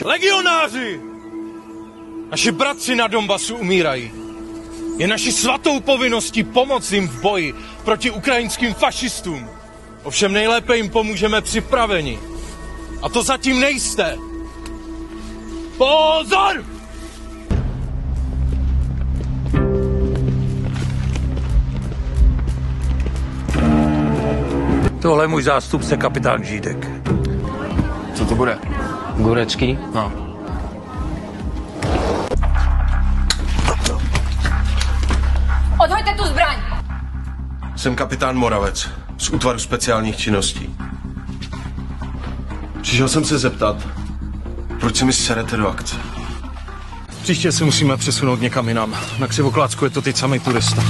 Legionáři! Naši bratři na Donbasu umírají. Je naší svatou povinností pomoci jim v boji proti ukrajinským fašistům. Ovšem nejlépe jim pomůžeme připraveni. A to zatím nejste. Pozor! Tohle je můj zástupce, kapitán Žídek. Co to bude? Gurecký? No. Odhoďte tu zbraň! Jsem kapitán Moravec z útvaru speciálních činností. Přišel jsem se zeptat, proč se mi serete do akce? Příště se musíme přesunout někam jinam. Na Křivoklácku je to teď samý turista.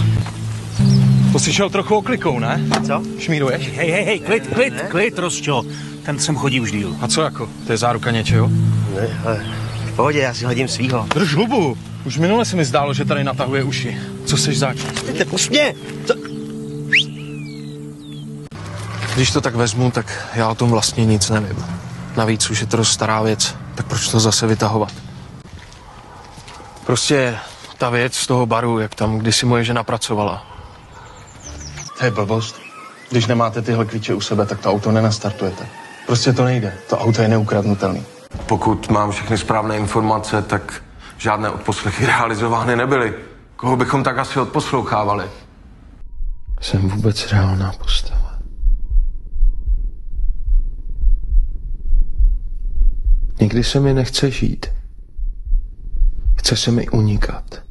To si šel trochu oklikou, ne? Co? Šmíruješ? Hej, klid, Rosťo. Ten sem chodí už díl. A co jako? To je záruka něčeho? Ne, ale v pohodě, já si hodím svýho. Drž hubu! Už minule se mi zdálo, že tady natahuje uši. Co seš zač? Pusť mě! Co? Když to tak vezmu, tak já o tom vlastně nic nevím. Navíc už je to dost stará věc, tak proč to zase vytahovat? Prostě ta věc z toho baru, jak tam kdysi moje žena pracovala. To je blbost. Když nemáte tyhle klíče u sebe, tak to auto nenastartujete. Prostě to nejde. To auto je neukradnutelný. Pokud mám všechny správné informace, tak žádné odposlechy realizovány nebyly. Koho bychom tak asi odposlouchávali? Jsem vůbec reálná postava. Někdy se mi nechce žít. Chce se mi unikat.